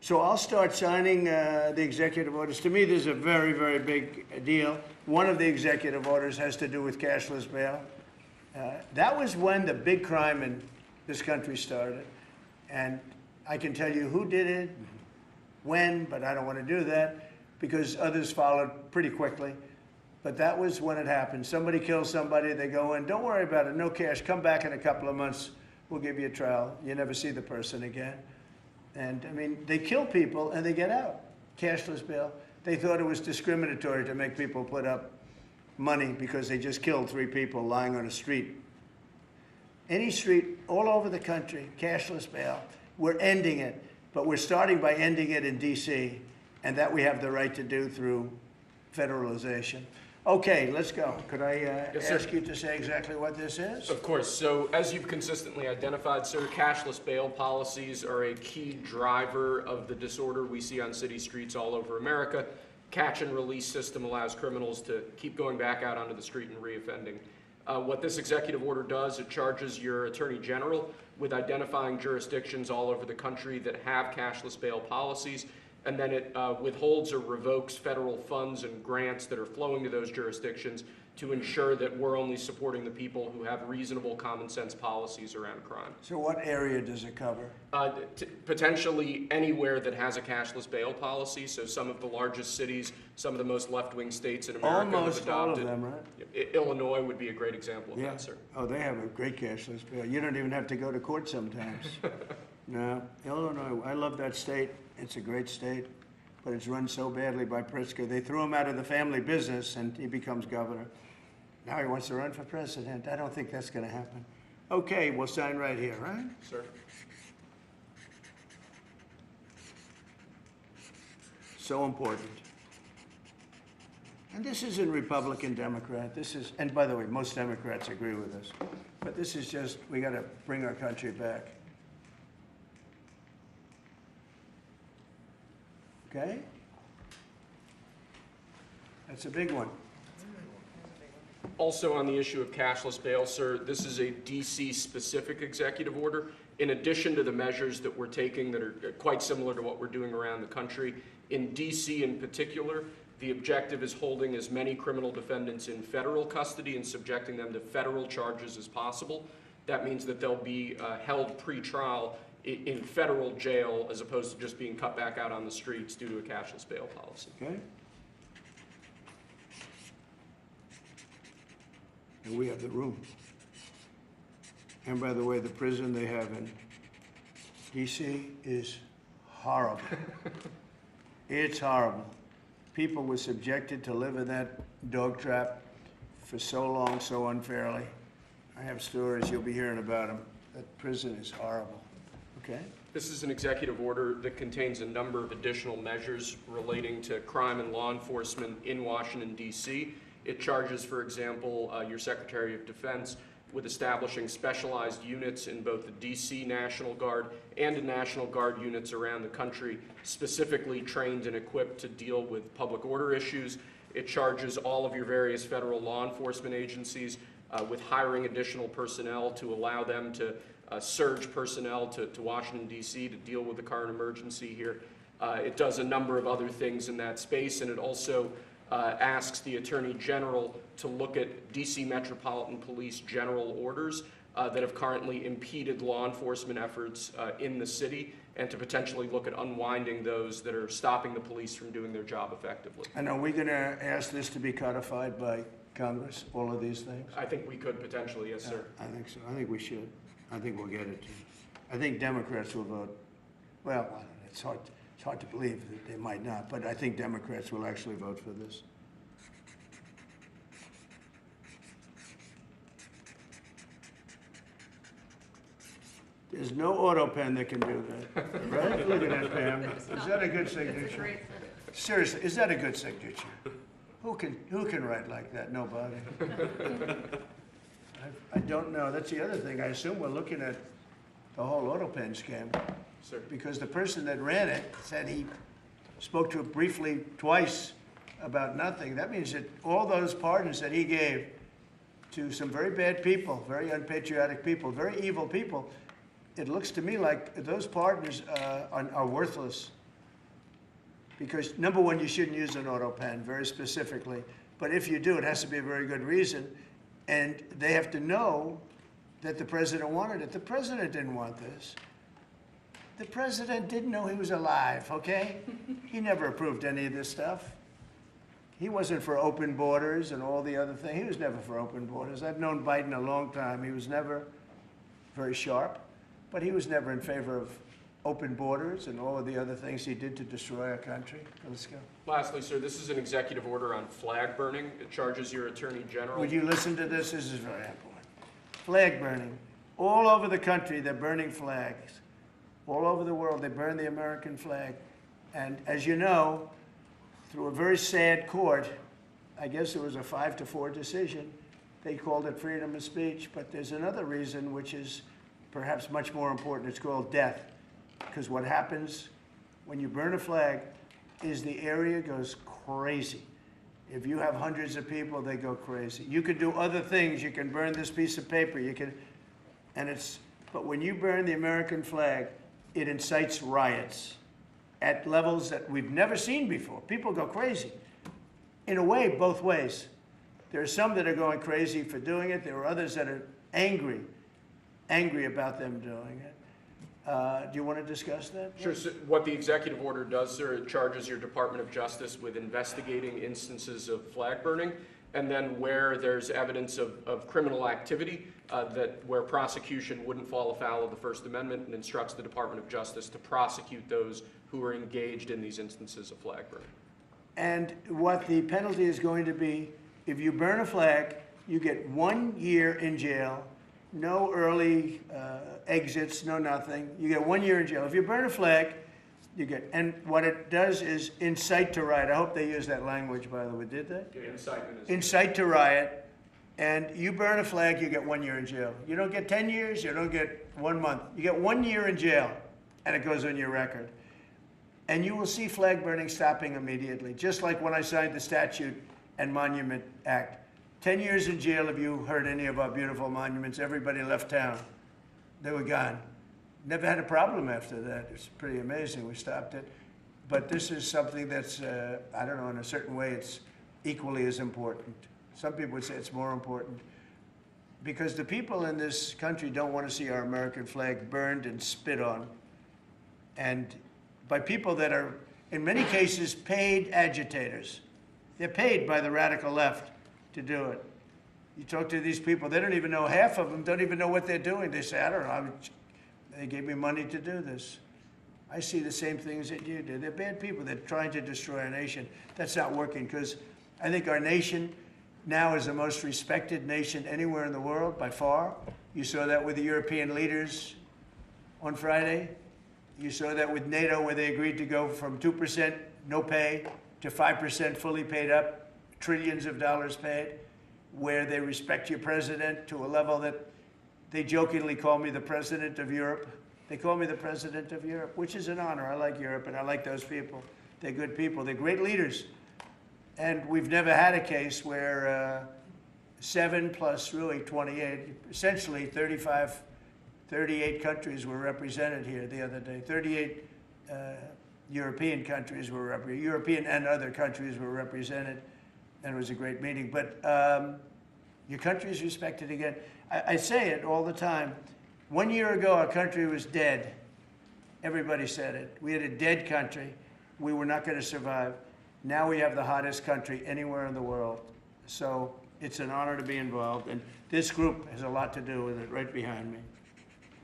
So I'll start signing the executive orders. To me, this is a very, very big deal. One of the executive orders has to do with cashless bail. That was when the big crime in this country started. And I can tell you who did it, when, but I don't want to do that because others followed pretty quickly. But that was when it happened. Somebody kills somebody, they go in, don't worry about it, no cash, come back in a couple of months, we'll give you a trial. You never see the person again. And I mean, they kill people and they get out. Cashless bail. They thought it was discriminatory to make people put up money because they just killed 3 people lying on a street. Any street all over the country, cashless bail. We're ending it, but we're starting by ending it in DC, and that we have the right to do through federalization. Okay, let's go. Could I ask you to say exactly what this is? Of course. So as you've consistently identified, sir, cashless bail policies are a key driver of the disorder we see on city streets all over America. Catch and release system allows criminals to keep going back out onto the street and reoffending. What this executive order does, it charges your Attorney General with identifying jurisdictions all over the country that have cashless bail policies, and then it withholds or revokes federal funds and grants that are flowing to those jurisdictions to ensure that we're only supporting the people who have reasonable common sense policies around crime. So what area does it cover? Potentially anywhere that has a cashless bail policy. So some of the largest cities, some of the most left-wing states in America Almost have adopted. all of them, right? Illinois would be a great example of that, sir. Oh, they have a great cashless bail. You don't even have to go to court sometimes. No, Illinois, I love that state. It's a great state, but it's run so badly by Pritzker. They threw him out of the family business and he becomes governor. Now he wants to run for president. I don't think that's going to happen. Okay, we'll sign right here, right? Sir. So important. And this isn't Republican, Democrat. This is, and by the way, most Democrats agree with us. But this is just, we got to bring our country back. Okay? That's a big one. Also on the issue of cashless bail, sir, this is a DC-specific executive order. In addition to the measures that we're taking that are quite similar to what we're doing around the country, in DC in particular, the objective is holding as many criminal defendants in federal custody and subjecting them to federal charges as possible. That means that they'll be held pre-trial in federal jail as opposed to just being cut back out on the streets due to a cashless bail policy. Okay? And we have the room. And by the way, the prison they have in DC is horrible. It's horrible. People were subjected to live in that dog trap for so long, so unfairly. I have stories, you'll be hearing about them. That prison is horrible. Okay? This is an executive order that contains a number of additional measures relating to crime and law enforcement in Washington, D.C. It charges, for example, your Secretary of Defense with establishing specialized units in both the D.C. National Guard and in National Guard units around the country, specifically trained and equipped to deal with public order issues. It charges all of your various federal law enforcement agencies with hiring additional personnel to allow them to surge personnel to Washington, D.C. to deal with the current emergency here. It does a number of other things in that space, and it also asks the Attorney General to look at D.C. Metropolitan Police general orders that have currently impeded law enforcement efforts in the city, and to potentially look at unwinding those that are stopping the police from doing their job effectively. And are we going to ask this to be codified by Congress, all of these things? I think we could potentially, yes, sir. I think so. I think we should. I think we'll get it. I think Democrats will vote. Well, I don't know, it's hard to believe that they might not, but I think Democrats will actually vote for this. There's no auto pen that can do that, right? Look at that, Pam. Is that a good signature? Seriously, is that a good signature? Who can write like that? Nobody. I don't know. That's the other thing. I assume we're looking at the whole auto pen scam. Sir. Because the person that ran it said he spoke to it briefly twice about nothing. That means that all those pardons that he gave to some very bad people, very unpatriotic people, very evil people, it looks to me like those pardons are worthless. because number one, you shouldn't use an auto pen very specifically. But if you do, it has to be a very good reason. And they have to know that the president wanted it. The president didn't want this. The president didn't know he was alive, okay? He never approved any of this stuff. He wasn't for open borders and all the other things. He was never for open borders. I've known Biden a long time. He was never very sharp, but he was never in favor of open borders and all of the other things he did to destroy our country. Let's go. Lastly, sir, this is an executive order on flag burning. It charges your Attorney General. Would you listen to this? This is very important. Flag burning. All over the country, they're burning flags. All over the world, they burn the American flag. And as you know, through a very sad court, I guess it was a 5-4 decision, they called it freedom of speech. But there's another reason which is perhaps much more important. It's called death. Because what happens when you burn a flag is the area goes crazy. If you have hundreds of people, they go crazy. You can do other things. You can burn this piece of paper. You can, but when you burn the American flag, it incites riots at levels that we've never seen before. People go crazy. In a way, both ways. There are some that are going crazy for doing it. There are others that are angry about them doing it. Do you want to discuss that? Sure. So what the executive order does, sir, it charges your Department of Justice with investigating instances of flag burning, and then where there's evidence of criminal activity, where prosecution wouldn't fall afoul of the First Amendment, and instructs the Department of Justice to prosecute those who are engaged in these instances of flag burning. And what the penalty is going to be, if you burn a flag, you get 1 year in jail. No early exits, no nothing. You get 1 year in jail. If you burn a flag, you get, and what it does is incite to riot. I hope they use that language, by the way. Did they? Yeah, incitement is incite to riot. And you burn a flag, you get 1 year in jail. You don't get 10 years, you don't get 1 month. You get 1 year in jail, and it goes on your record. And you will see flag burning stopping immediately, just like when I signed the Statute and Monument Act. 10 years in jail if you hurt any of our beautiful monuments. Everybody left town. They were gone. Never had a problem after that. It's pretty amazing. We stopped it. But this is something that's, I don't know, in a certain way, it's equally as important. Some people would say it's more important. Because the people in this country don't want to see our American flag burned and spit on. And by people that are, in many cases, paid agitators. They're paid by the radical left to do it. You talk to these people, they don't even know, half of them don't even know what they're doing. They say, I don't know, they gave me money to do this. I see the same things that you do. They're bad people. They're trying to destroy our nation. That's not working, because I think our nation now is the most respected nation anywhere in the world, by far. You saw that with the European leaders on Friday. You saw that with NATO, where they agreed to go from 2% no pay to 5% fully paid up, trillions of dollars paid, where they respect your president to a level that they jokingly call me the president of Europe. They call me the president of Europe, which is an honor. I like Europe, and I like those people. They're good people. They're great leaders. And we've never had a case where 7 plus really 28, essentially 38 countries were represented here the other day. 38 European countries were represented. European and other countries were represented. And it was a great meeting. But your country is respected again. I say it all the time. 1 year ago, our country was dead. Everybody said it. We had a dead country. We were not going to survive. Now we have the hottest country anywhere in the world. So it's an honor to be involved. And this group has a lot to do with it, right behind me.